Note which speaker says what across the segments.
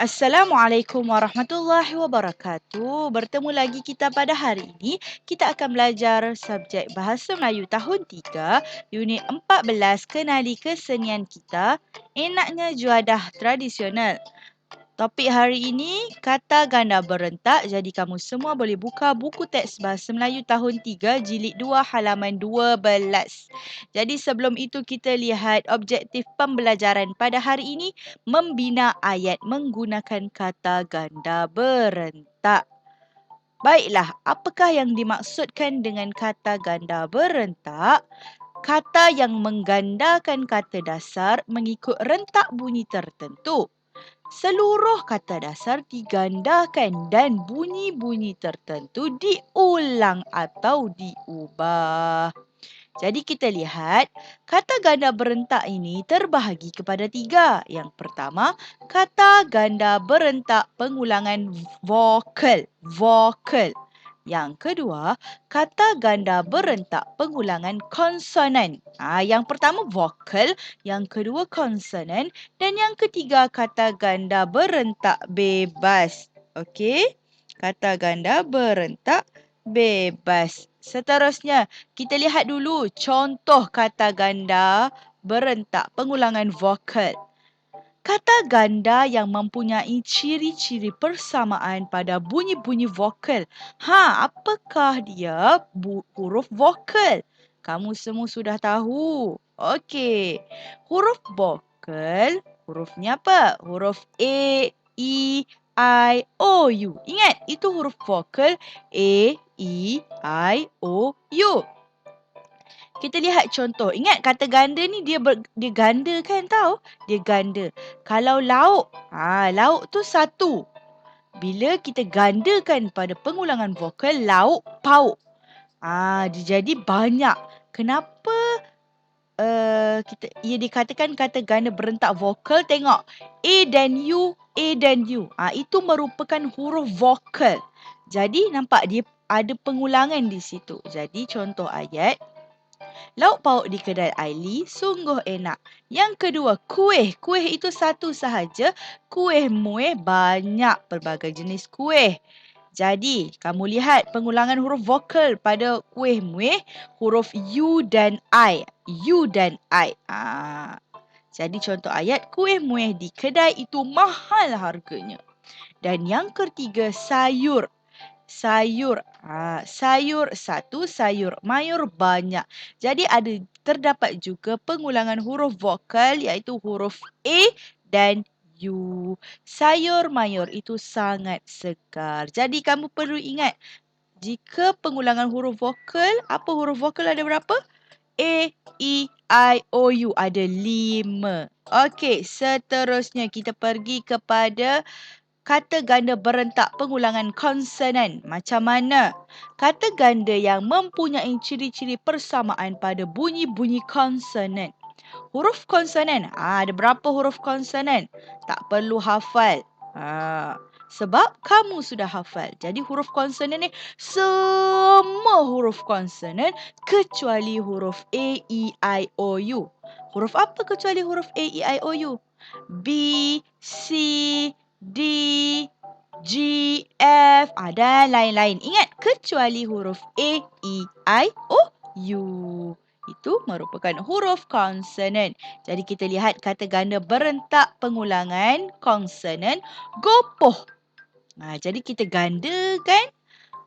Speaker 1: Assalamualaikum warahmatullahi wabarakatuh. Bertemu lagi kita pada hari ini. Kita akan belajar subjek Bahasa Melayu tahun 3, unit 14, kenali kesenian kita. Enaknya juadah tradisional. Topik hari ini, kata ganda berentak. Jadi kamu semua boleh buka buku teks Bahasa Melayu tahun 3, jilid 2, halaman 12. Jadi sebelum itu kita lihat objektif pembelajaran pada hari ini, membina ayat menggunakan kata ganda berentak. Baiklah, apakah yang dimaksudkan dengan kata ganda berentak? Kata yang menggandakan kata dasar mengikut rentak bunyi tertentu. Seluruh kata dasar digandakan dan bunyi-bunyi tertentu diulang atau diubah. Jadi kita lihat, kata ganda berentak ini terbahagi kepada 3. Yang pertama, kata ganda berentak pengulangan vokal. Yang kedua, kata ganda berentak pengulangan konsonan. Yang pertama vokal, yang kedua konsonan dan yang ketiga kata ganda berentak bebas. Okey? Kata ganda berentak bebas. Seterusnya, kita lihat dulu contoh kata ganda berentak pengulangan vokal. Kata ganda yang mempunyai ciri-ciri persamaan pada bunyi-bunyi vokal. Apakah dia huruf vokal? Kamu semua sudah tahu. Okey. Huruf vokal, hurufnya apa? Huruf A, E, I, O, U. Ingat, itu huruf vokal A, E, I, O, U. Kita lihat contoh. Ingat kata ganda ni dia ganda kan tahu? Dia ganda. Kalau lauk, lauk tu satu. Bila kita gandakan pada pengulangan vokal, lauk, pauk. Dia jadi banyak. Kenapa ia dikatakan kata ganda berentak vokal? Tengok. A dan U, A dan U. Itu merupakan huruf vokal. Jadi nampak dia ada pengulangan di situ. Jadi contoh ayat. Lauk pauk di kedai Aili sungguh enak. Yang kedua, kuih. Kuih itu satu sahaja. Kuih muih banyak pelbagai jenis kuih. Jadi, kamu lihat pengulangan huruf vokal pada kuih muih, huruf U dan I. U dan I. Jadi contoh ayat, kuih muih di kedai itu mahal harganya. Dan yang ketiga, sayur. Sayur. Sayur satu, sayur mayur banyak. Jadi terdapat juga pengulangan huruf vokal iaitu huruf A dan U. Sayur mayur itu sangat segar. Jadi kamu perlu ingat, jika pengulangan huruf vokal, apa huruf vokal ada berapa? A, E, I, O, U. Ada 5. Okey, seterusnya kita pergi kepada kata ganda berentak pengulangan konsonan. Macam mana? Kata ganda yang mempunyai ciri-ciri persamaan pada bunyi-bunyi konsonan. Huruf konsonan. Ada berapa huruf konsonan? Tak perlu hafal. Sebab kamu sudah hafal. Jadi huruf konsonan ni semua huruf konsonan kecuali huruf A, E, I, O, U. Huruf apa kecuali huruf A, E, I, O, U? B, C, D, G, F, dan lain-lain. Ingat, kecuali huruf A, E, I, O, U. Itu merupakan huruf konsonan. Jadi kita lihat kata ganda berentak pengulangan konsonan gopoh. Jadi kita gandakan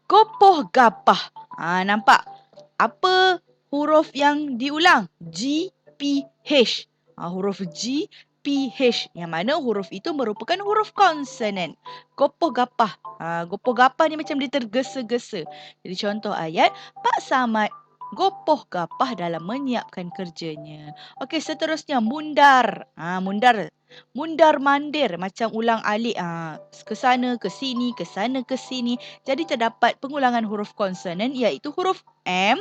Speaker 1: gopoh gapah. Nampak? Apa huruf yang diulang? G, P, H. Huruf G, P, H. Yang mana huruf itu merupakan huruf konsonan. Gopoh gapah. Gopoh gapah ni macam dia tergesa-gesa. Jadi contoh ayat, Pak Samad gopoh gapah dalam menyiapkan kerjanya. Okey, seterusnya mundar. Mundar. Mundar mandir macam ulang alik. Ke sana, ke sini, ke sana, ke sini. Jadi terdapat pengulangan huruf konsonan iaitu huruf M,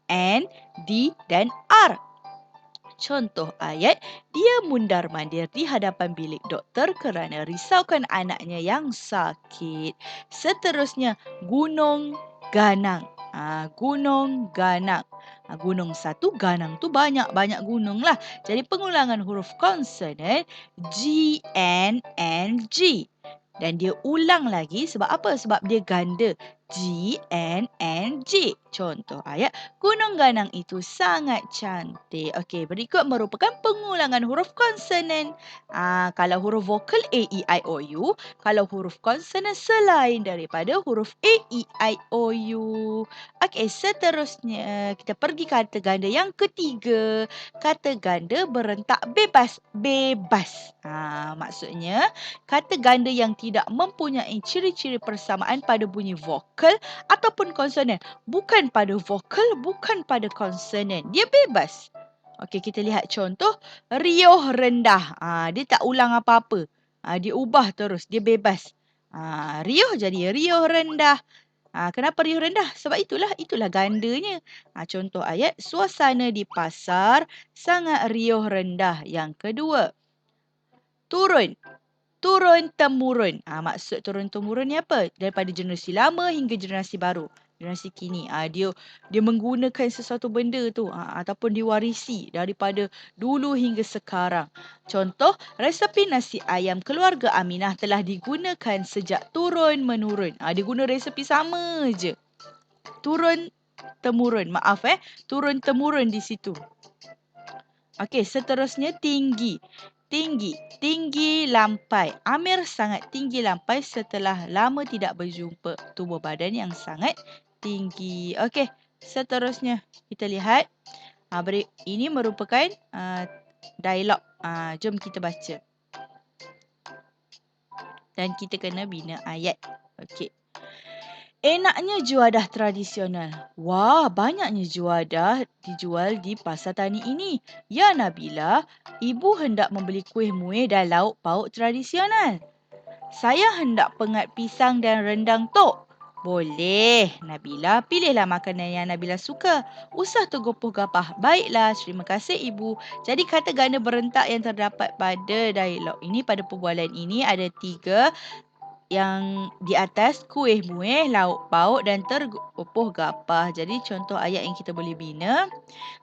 Speaker 1: N, D dan R. Contoh ayat, dia mundar mandir di hadapan bilik doktor kerana risaukan anaknya yang sakit. Seterusnya, gunung ganang. Gunung ganang. Gunung satu, ganang tu banyak gunung lah. Jadi pengulangan huruf konsonan G, N, G. Dan dia ulang lagi sebab apa? Sebab dia ganda. G, N, N, G. Contoh ayat, gunung ganang itu sangat cantik. Okey, berikut merupakan pengulangan huruf konsonan. Kalau huruf vokal A, E, I, O, U. Kalau huruf konsonan selain daripada huruf A, E, I, O, U. Okey, seterusnya kita pergi kata ganda yang ketiga. Kata ganda berentak bebas. Bebas. Maksudnya, kata ganda yang tidak mempunyai ciri-ciri persamaan pada bunyi vokal ataupun konsonan. Bukan pada vokal, bukan pada konsonan. Dia bebas. Okey, kita lihat contoh. Riuh rendah. Dia tak ulang apa-apa. Dia ubah terus. Dia bebas. Riuh jadi riuh rendah. Kenapa riuh rendah? Sebab itulah gandanya. Contoh ayat, suasana di pasar sangat riuh rendah. Yang kedua, turun. Turun-temurun. Maksud turun-temurun ni apa? Daripada generasi lama hingga generasi baru. Generasi kini. Dia menggunakan sesuatu benda tu. Ataupun diwarisi daripada dulu hingga sekarang. Contoh, resepi nasi ayam keluarga Aminah telah digunakan sejak turun-menurun. Dia guna resepi sama je. Turun-temurun. Maaf turun-temurun di situ. Okey, seterusnya tinggi. Tinggi lampai. Amir sangat tinggi lampai setelah lama tidak berjumpa. Tubuh badan yang sangat tinggi. Okey, seterusnya kita lihat. Ini merupakan dialog. Jom kita baca. Dan kita kena bina ayat. Okey. Enaknya juadah tradisional. Wah, banyaknya juadah dijual di pasar tani ini. Ya Nabila, ibu hendak membeli kuih muih dan lauk pauk tradisional. Saya hendak pengat pisang dan rendang tok. Boleh, Nabila. Pilihlah makanan yang Nabila suka. Usah tergopoh gapah. Baiklah, terima kasih ibu. Jadi kata ganda berentak yang terdapat pada dialog ini, pada perbualan ini ada 3. Yang di atas kuih muih, lauk pauk dan tergopoh gapah. Jadi contoh ayat yang kita boleh bina.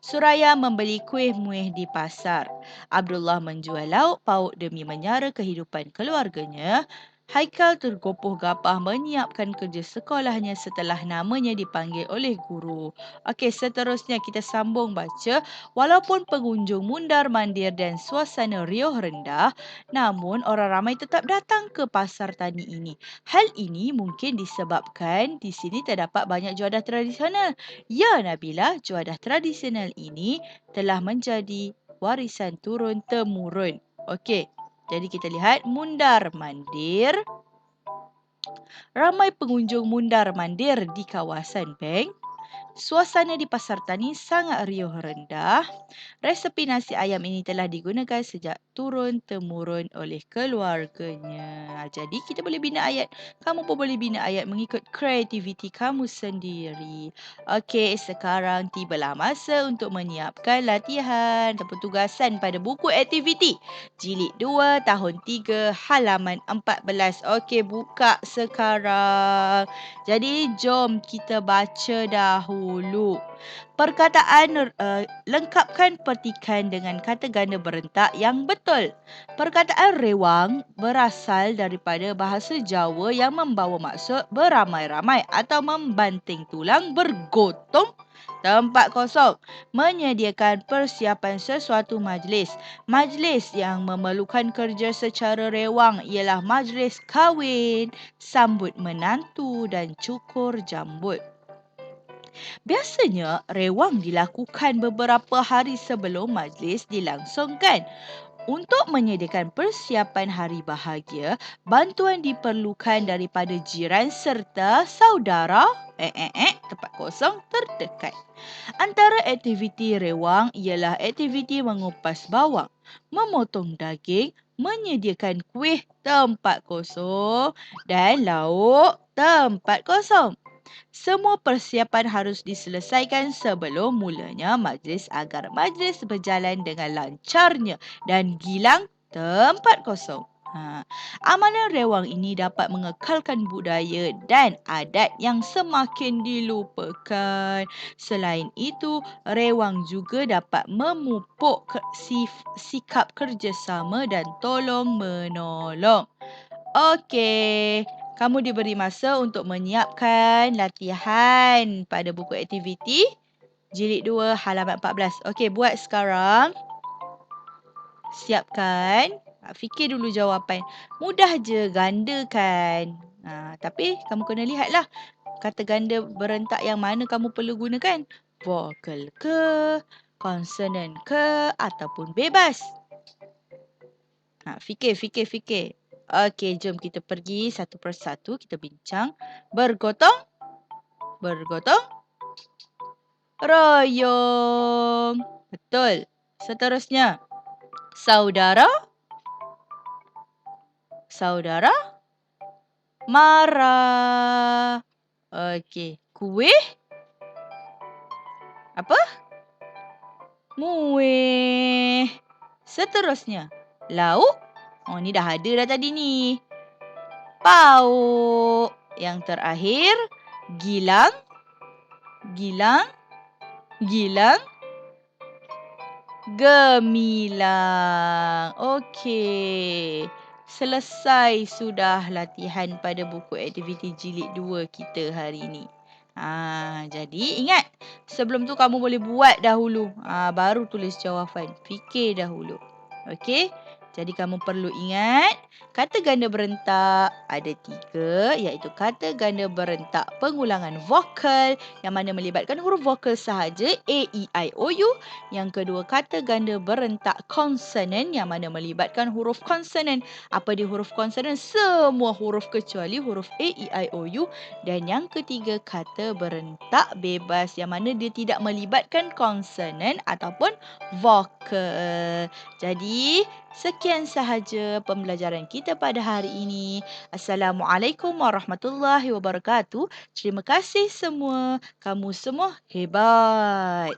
Speaker 1: Suraya membeli kuih muih di pasar. Abdullah menjual lauk pauk demi menyara kehidupan keluarganya. Haikal tergopoh gapah menyiapkan kerja sekolahnya setelah namanya dipanggil oleh guru. Okey, seterusnya kita sambung baca. Walaupun pengunjung mundar mandir dan suasana riuh rendah, namun orang ramai tetap datang ke pasar tani ini. Hal ini mungkin disebabkan di sini terdapat banyak juadah tradisional. Ya Nabila, juadah tradisional ini telah menjadi warisan turun-temurun. Okey, jadi kita lihat mundar mandir. Ramai pengunjung mundar mandir di kawasan bank. Suasana di pasar tani sangat riuh rendah. Resepi nasi ayam ini telah digunakan sejak turun-temurun oleh keluarganya. Jadi kita boleh bina ayat. Kamu pun boleh bina ayat mengikut kreativiti kamu sendiri. Okey, sekarang tibalah masa untuk menyiapkan latihan atau tugasan pada buku aktiviti. Jilid 2, tahun 3, halaman 14. Okey, buka sekarang. Jadi jom kita baca dahulu. Perkataan lengkapkan petikan dengan kata ganda berentak yang betul. Perkataan rewang berasal daripada bahasa Jawa yang membawa maksud beramai-ramai atau membanting tulang, bergotong, tempat kosong, menyediakan persiapan sesuatu majlis. Majlis yang memerlukan kerja secara rewang ialah majlis kahwin, sambut menantu dan cukur jambut. Biasanya, rewang dilakukan beberapa hari sebelum majlis dilangsungkan. Untuk menyediakan persiapan hari bahagia, bantuan diperlukan daripada jiran serta saudara tempat kosong terdekat. Antara aktiviti rewang ialah aktiviti mengupas bawang, memotong daging, menyediakan kuih tempat kosong dan lauk tempat kosong. Semua persiapan harus diselesaikan sebelum mulanya majlis agar majlis berjalan dengan lancarnya dan gilang tempat kosong. Amalan rewang ini dapat mengekalkan budaya dan adat yang semakin dilupakan. Selain itu, rewang juga dapat memupuk sikap kerjasama dan tolong-menolong. Okey, kamu diberi masa untuk menyiapkan latihan pada buku aktiviti jilid 2 halaman 14. Okey, buat sekarang. Siapkan. Fikir dulu jawapan. Mudah je, ganda kan. Tapi kamu kena lihatlah kata ganda berentak yang mana kamu perlu gunakan. Vokal ke, konsonan ke, ataupun bebas. Fikir. Okey, jom kita pergi satu persatu. Kita bincang. Bergotong. Royong. Betul. Seterusnya. Saudara. Marah. Okey. Kuih. Apa? Muih. Seterusnya. Lauk. Oh, ni dah ada dah tadi ni. Pauk. Yang terakhir. Gilang. Gemilang. Okey. Selesai sudah latihan pada buku aktiviti jilid 2 kita hari ini. Jadi ingat, sebelum tu kamu boleh buat dahulu. Baru tulis jawapan. Fikir dahulu. Okey? Jadi kamu perlu ingat, kata ganda berentak ada 3, iaitu kata ganda berentak pengulangan vokal yang mana melibatkan huruf vokal sahaja, A, E, I, O, U. Yang kedua, kata ganda berentak konsonan yang mana melibatkan huruf konsonan. Apa dia huruf konsonan? Semua huruf kecuali huruf A, E, I, O, U. Dan yang ketiga, kata berentak bebas yang mana dia tidak melibatkan konsonan ataupun vokal. Jadi, sekian sahaja pembelajaran kita pada hari ini. Assalamualaikum warahmatullahi wabarakatuh. Terima kasih semua. Kamu semua hebat.